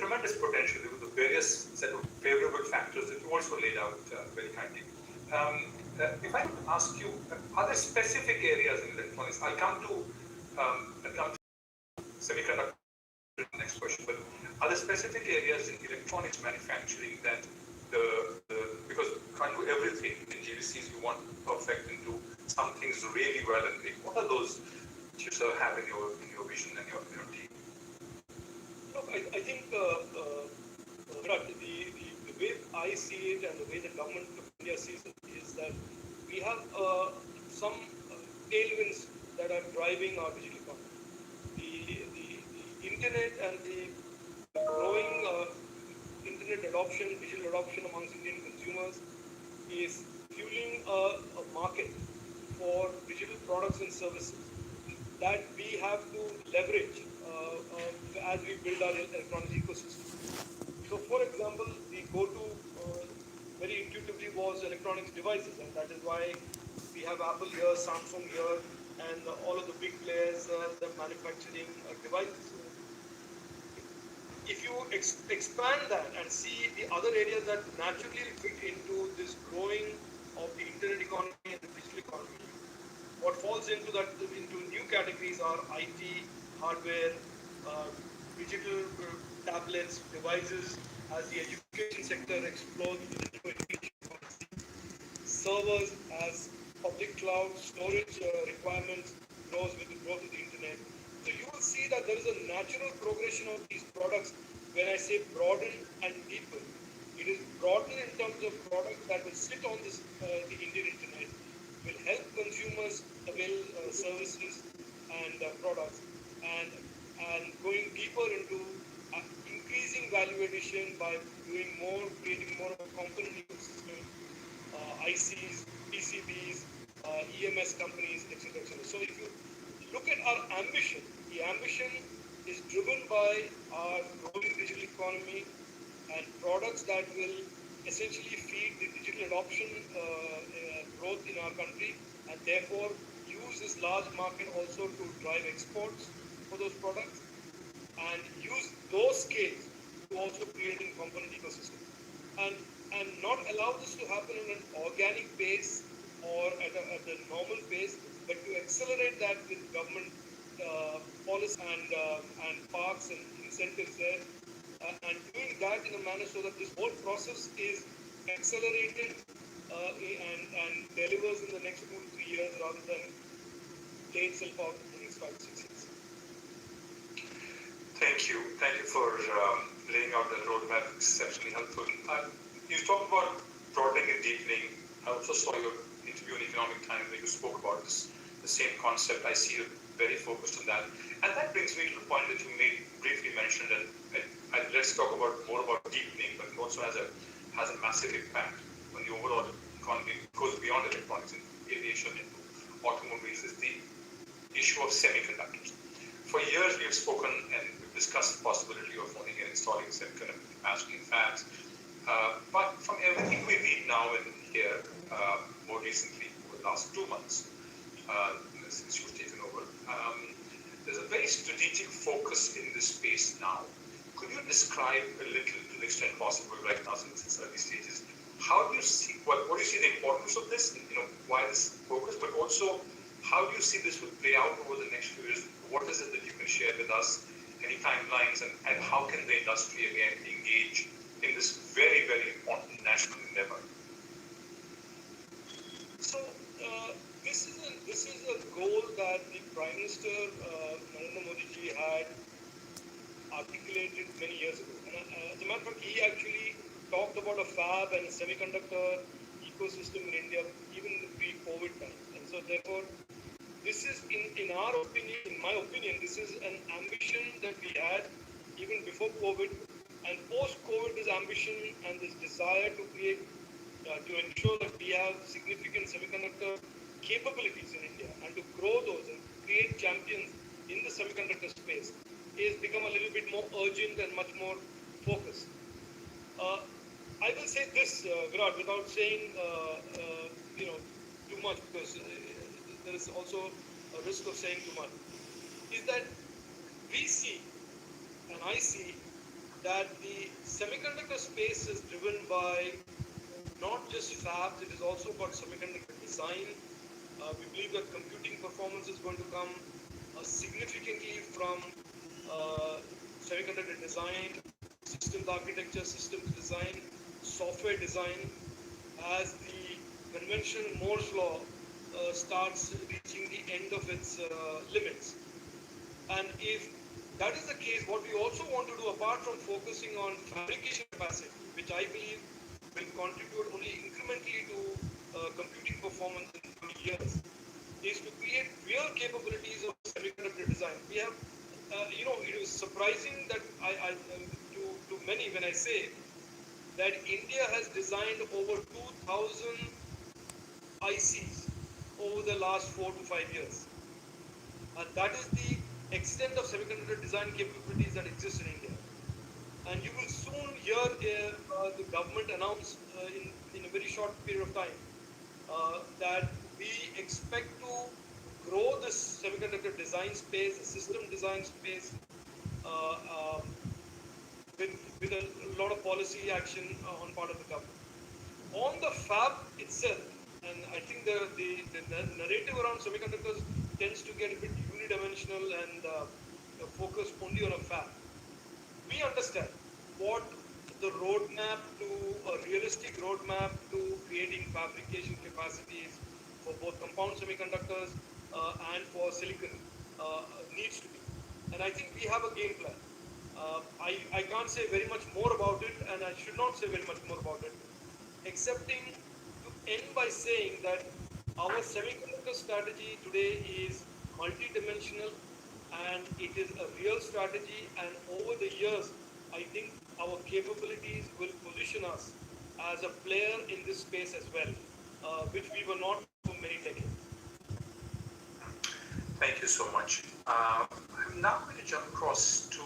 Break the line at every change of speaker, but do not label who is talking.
tremendous potential with the various set of favorable factors that you also laid out very kindly. If I could ask you, are there specific areas in electronics? I'll come to semiconductor next question, but are there specific areas in electronics manufacturing that because you can't do everything in GVCs, you want to perfect and do some things really well and big. What are those you sort of have in your vision and your team?
Look, I think the way I see it and the way the government of India sees it is that we have some tailwinds that are driving our digital economy. The internet and the growing internet adoption, digital adoption amongst Indian consumers is fueling a market for digital products and services that we have to leverage as we build our electronics ecosystem. So, for example, the go-to very intuitively was electronics devices, and that is why we have Apple here, Samsung here, and all of the big players that are manufacturing devices. If you expand that and see the other areas that naturally fit into this growing of the internet economy and the digital economy, what falls into new categories are IT, hardware, digital tablets, devices, as the education sector explodes with the new education policy, servers as public cloud storage requirements grows with the growth of the internet. So you will see that there is a natural progression of these products. When I say broaden and deepen, it is broaden in terms of products that will sit on this the Indian internet, will help consumers avail services and products, and going deeper into increasing value addition by creating more of a component ecosystem, ICs, PCBs, EMS companies, etc., etc. So if you look at our ambition, the ambition is driven by our growing digital economy and products that will essentially feed the digital adoption growth in our country, and therefore use this large market also to drive exports for those products, and use those scales to also creating component ecosystem, and not allow this to happen in an organic pace or at a normal pace, but to accelerate that with government policy and parks and incentives there, and doing that in a manner so that this whole process is accelerated and delivers in the next 2 to 3 years rather than play itself out in the next 5 to 6 years.
Thank you. Thank you for laying out the roadmap. Exceptionally helpful. You talked about broadening and deepening. I also saw your interview in Economic Times where you spoke about the same concept. I see you very focused on that. And that brings me to the point that you briefly mentioned, and let's talk more about deepening, but it also has a massive impact on the overall economy. It goes beyond electronics and aviation into automobiles, is the issue of semiconductors. For years we have spoken and we've discussed the possibility of owning and installing semiconductor capacity in fabs. But from everything we read now and hear, more recently, over the last 2 months, since you've taken over, there's a very strategic focus in this space now. Could you describe a little, to the extent possible right now, since it's early stages, how do you see, what do you see the importance of this, why this focus, but also how do you see this will play out over the next few years? What is it that you can share with us, any timelines, and how can the industry again engage in this very, very important national endeavor?
So this is a goal that the Prime Minister Narendra Modi ji had articulated many years ago. And as a matter of fact, he actually talked about a fab and semiconductor ecosystem in India even in the pre-COVID time. And so therefore, this is, in our opinion, in my opinion, this is an ambition that we had even before COVID, and post-COVID, this ambition and this desire to create, to ensure that we have significant semiconductor capabilities in India and to grow those and create champions in the semiconductor space is become a little bit more urgent and much more focused. I will say this, Virat, without saying too much, because there is also a risk of saying too much, is that we see and I see that the semiconductor space is driven by not just fabs, it is also about semiconductor design. We believe that computing performance is going to come significantly from semiconductor design, systems architecture, systems design, software design, as the conventional Moore's law starts reaching the end of its limits. And if that is the case, what we also want to do, apart from focusing on fabrication capacity, which I believe will contribute only incrementally to computing performance in the coming years, is to create real capabilities of semiconductor design. We have, it is surprising that to many when I say that India has designed over 2,000 ICs over the last 4 to 5 years. And that is the extent of semiconductor design capabilities that exist in India. And you will soon hear the government announce in a very short period of time that we expect to grow this semiconductor design space, the system design space, uh, um, with a lot of policy action on part of the government. On the fab itself, and I think the narrative around semiconductors tends to get a bit unidimensional and focus only on a fab. We understand what the roadmap to a realistic roadmap to creating fabrication capacities for both compound semiconductors and for silicon needs to be. And I think we have a game plan. I can't say very much more about it, and I should not say very much more about it, excepting to end by saying that our semiconductor strategy today is multidimensional and it is a real strategy. And over the years, I think our capabilities will position us as a player in this space as well, which we were not for many decades.
Thank you so much. I'm now going to jump across to